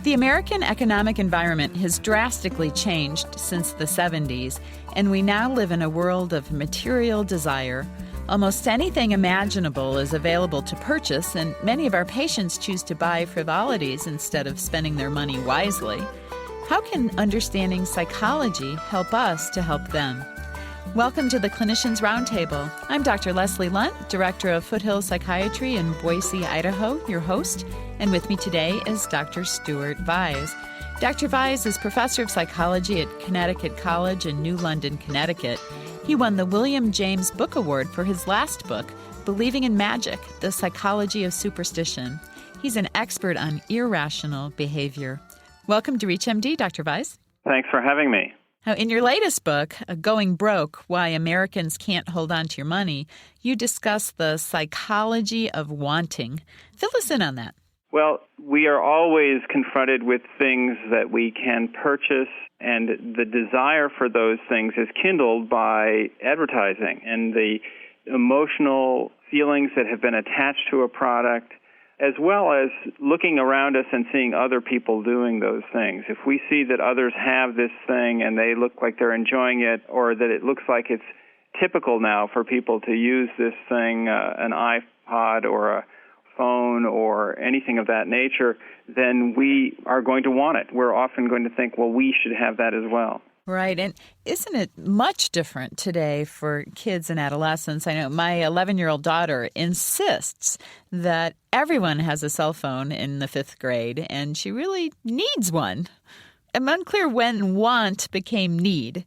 The American economic environment has drastically changed since the 70s, and we now live in a world of material desire. Almost anything imaginable is available to purchase, and many of our patients choose to buy frivolities instead of spending their money wisely. How can understanding psychology help us to help them? Welcome to the Clinicians Roundtable. I'm Dr. Leslie Lundt, Director of Foothill Psychiatry in Boise, Idaho, your host. And with me today is Dr. Stuart Vyse. Dr. Vyse is Professor of Psychology at Connecticut College in New London, Connecticut. He won the William James Book Award for his last book, Believing in Magic, The Psychology of Superstition. He's an expert on irrational behavior. Welcome to ReachMD, Dr. Vyse. Thanks for having me. Now, in your latest book, Going Broke, Why Americans Can't Hold On to Your Money, you discuss the psychology of wanting. Fill us in on that. Well, we are always confronted with things that we can purchase, and the desire for those things is kindled by advertising and the emotional feelings that have been attached to a product, as well as looking around us and seeing other people doing those things. If we see that others have this thing and they look like they're enjoying it, or that it looks like it's typical now for people to use this thing, an iPod or a phone or anything of that nature, then we are going to want it. We're often going to think, well, we should have that as well. Right. And isn't it much different today for kids and adolescents? I know my 11-year-old daughter insists that everyone has a cell phone in the 5th grade, and she really needs one. I'm unclear when want became need.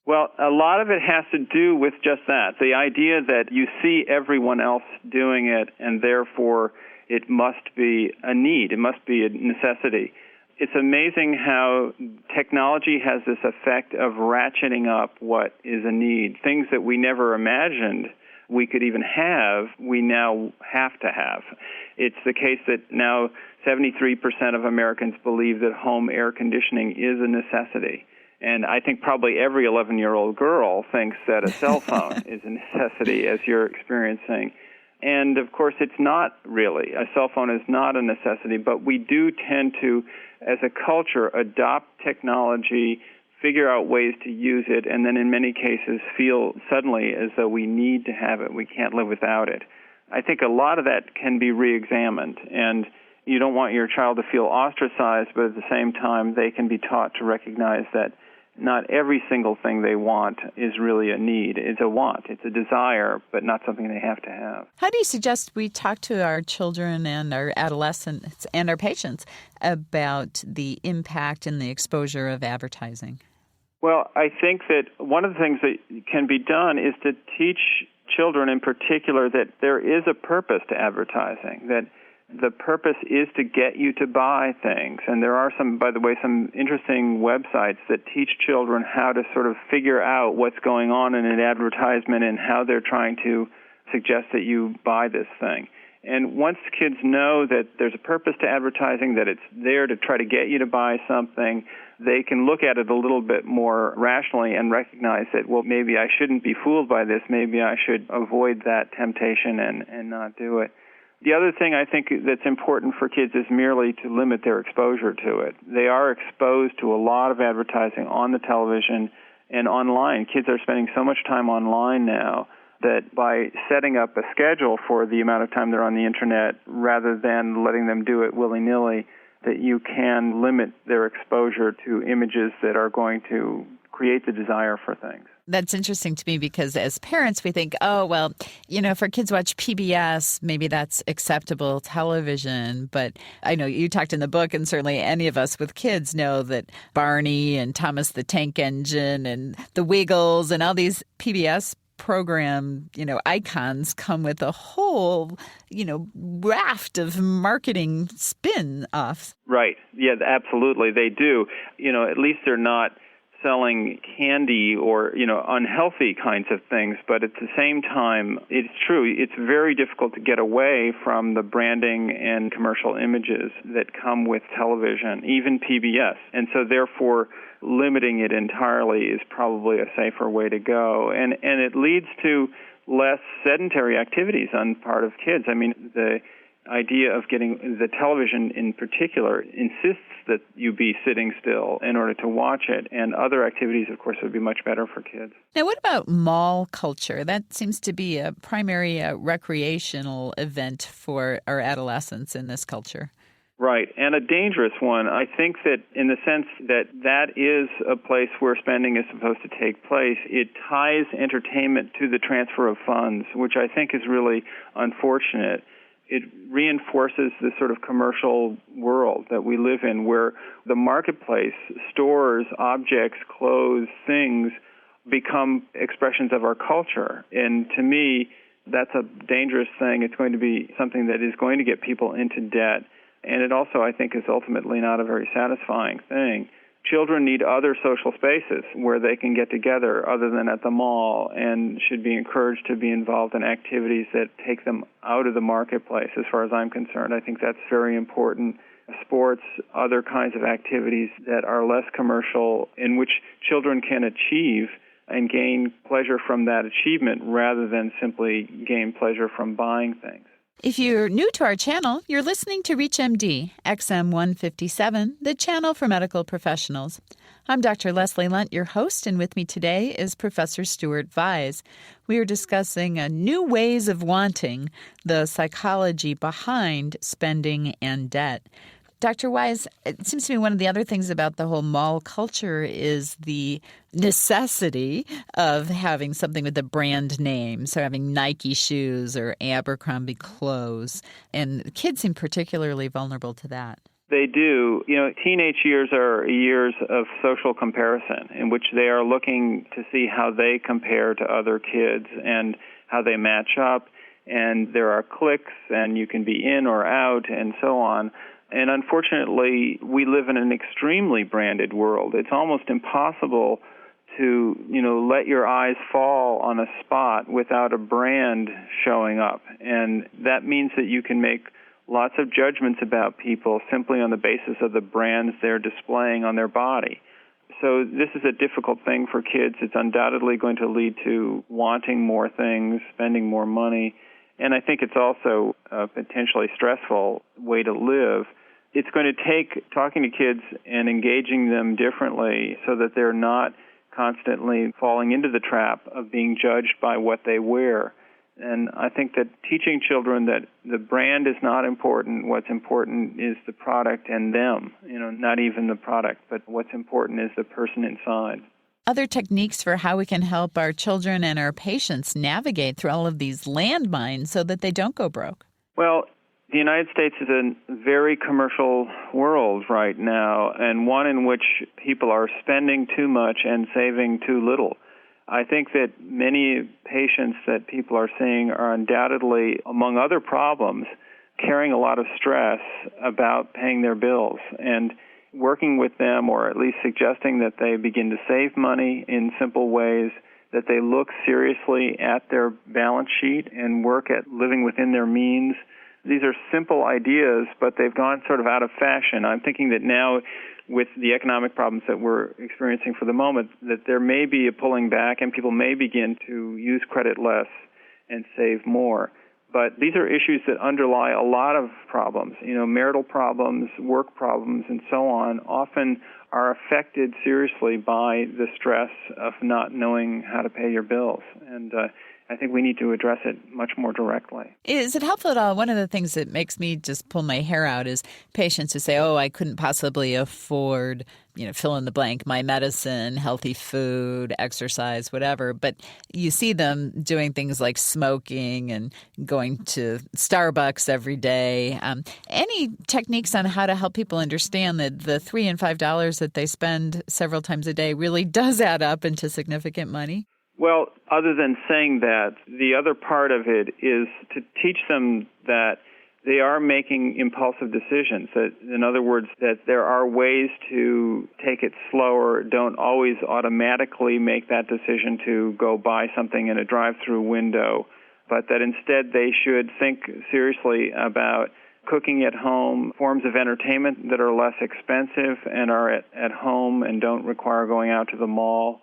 Well, a lot of it has to do with just that, the idea that you see everyone else doing it, and therefore it must be a need, it must be a necessity. It's amazing how technology has this effect of ratcheting up what is a need. Things that we never imagined we could even have, we now have to have. It's the case that now 73% of Americans believe that home air conditioning is a necessity. And I think probably every 11-year-old girl thinks that a cell phone is a necessity, as you're experiencing. And, of course, it's not really. A cell phone is not a necessity, but we do tend to, as a culture, adopt technology, figure out ways to use it, and then in many cases feel suddenly as though we need to have it. We can't live without it. I think a lot of that can be re-examined, and you don't want your child to feel ostracized, but at the same time they can be taught to recognize that not every single thing they want is really a need. It's a want. It's a desire, but not something they have to have. How do you suggest we talk to our children and our adolescents and our patients about the impact and the exposure of advertising? Well, I think that one of the things that can be done is to teach children in particular that there is a purpose to advertising, that the purpose is to get you to buy things. And there are some, by the way, some interesting websites that teach children how to sort of figure out what's going on in an advertisement and how they're trying to suggest that you buy this thing. And once kids know that there's a purpose to advertising, that it's there to try to get you to buy something, they can look at it a little bit more rationally and recognize that, well, maybe I shouldn't be fooled by this. Maybe I should avoid that temptation and not do it. The other thing I think that's important for kids is merely to limit their exposure to it. They are exposed to a lot of advertising on the television and online. Kids are spending so much time online now that by setting up a schedule for the amount of time they're on the Internet rather than letting them do it willy-nilly, that you can limit their exposure to images that are going to create the desire for things. That's interesting to me because as parents, we think, oh, well, if our kids watch PBS, maybe that's acceptable television. But I know you talked in the book, and certainly any of us with kids know that Barney and Thomas the Tank Engine and the Wiggles and all these PBS program, icons come with a whole, raft of marketing spin-offs. Right. Yeah, absolutely. They do. At least they're not selling candy or, unhealthy kinds of things. But at the same time, it's true, it's very difficult to get away from the branding and commercial images that come with television, even PBS. And so therefore, limiting it entirely is probably a safer way to go. And it leads to less sedentary activities on part of kids. I mean, the idea of getting the television in particular insists that you be sitting still in order to watch it, and other activities, of course, would be much better for kids. Now, what about mall culture? That seems to be a primary recreational event for our adolescents in this culture. Right, and a dangerous one. I think that in the sense that that is a place where spending is supposed to take place, it ties entertainment to the transfer of funds, which I think is really unfortunate. It reinforces the sort of commercial world that we live in, where the marketplace, stores, objects, clothes, things become expressions of our culture. And to me, that's a dangerous thing. It's going to be something that is going to get people into debt. And it also, I think, is ultimately not a very satisfying thing. Children need other social spaces where they can get together other than at the mall, and should be encouraged to be involved in activities that take them out of the marketplace, as far as I'm concerned. I think that's very important. Sports, other kinds of activities that are less commercial, in which children can achieve and gain pleasure from that achievement rather than simply gain pleasure from buying things. If you're new to our channel, you're listening to ReachMD, XM 157, the channel for medical professionals. I'm Dr. Leslie Lundt, your host, and with me today is Professor Stuart Vyse. We are discussing new ways of wanting, the psychology behind spending and debt. Dr. Vyse, it seems to me one of the other things about the whole mall culture is the necessity of having something with a brand name, so having Nike shoes or Abercrombie clothes, and kids seem particularly vulnerable to that. They do. Teenage years are years of social comparison in which they are looking to see how they compare to other kids and how they match up, and there are cliques, and you can be in or out, and so on. And unfortunately, we live in an extremely branded world. It's almost impossible to, let your eyes fall on a spot without a brand showing up. And that means that you can make lots of judgments about people simply on the basis of the brands they're displaying on their body. So this is a difficult thing for kids. It's undoubtedly going to lead to wanting more things, spending more money. And I think it's also a potentially stressful way to live. It's going to take talking to kids and engaging them differently so that they're not constantly falling into the trap of being judged by what they wear. And I think that teaching children that the brand is not important. What's important is the product and them, not even the product, but what's important is the person inside. Other techniques for how we can help our children and our patients navigate through all of these landmines so that they don't go broke? Well, the United States is a very commercial world right now, and one in which people are spending too much and saving too little. I think that many patients that people are seeing are undoubtedly, among other problems, carrying a lot of stress about paying their bills. And working with them, or at least suggesting that they begin to save money in simple ways, that they look seriously at their balance sheet and work at living within their means. These are simple ideas, but they've gone sort of out of fashion. I'm thinking that now, with the economic problems that we're experiencing for the moment, that there may be a pulling back and people may begin to use credit less and save more. But these are issues that underlie a lot of problems. Marital problems, work problems, and so on often are affected seriously by the stress of not knowing how to pay your bills. And I think we need to address it much more directly. Is it helpful at all? One of the things that makes me just pull my hair out is patients who say, I couldn't possibly afford, fill in the blank, my medicine, healthy food, exercise, whatever. But you see them doing things like smoking and going to Starbucks every day. Any techniques on how to help people understand that the $3 and $5 that they spend several times a day really does add up into significant money? Well, other than saying that, the other part of it is to teach them that they are making impulsive decisions. That, in other words, that there are ways to take it slower. Don't always automatically make that decision to go buy something in a drive-through window, but that instead they should think seriously about cooking at home, forms of entertainment that are less expensive and are at home and don't require going out to the mall.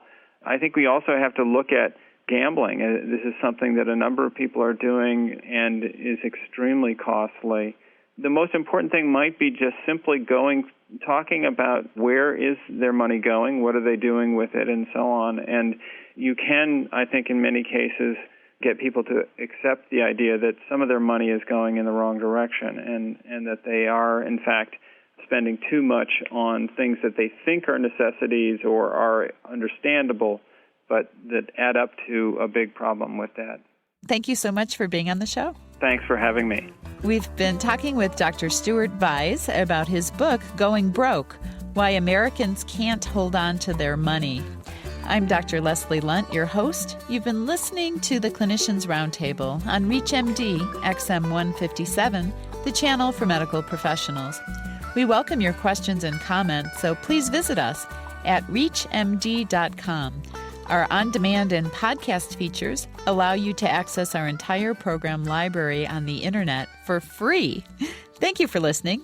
I think we also have to look at gambling. This is something that a number of people are doing and is extremely costly. The most important thing might be just simply talking about where is their money going, what are they doing with it, and so on. And you can, I think, in many cases, get people to accept the idea that some of their money is going in the wrong direction and that they are, in fact, spending too much on things that they think are necessities or are understandable, but that add up to a big problem with that. Thank you so much for being on the show. Thanks for having me. We've been talking with Dr. Stuart Vyse about his book, Going Broke, Why Americans Can't Hold On to Their Money. I'm Dr. Leslie Lundt, your host. You've been listening to the Clinicians Roundtable on ReachMD XM 157, the channel for medical professionals. We welcome your questions and comments, so please visit us at reachmd.com. Our on-demand and podcast features allow you to access our entire program library on the internet for free. Thank you for listening.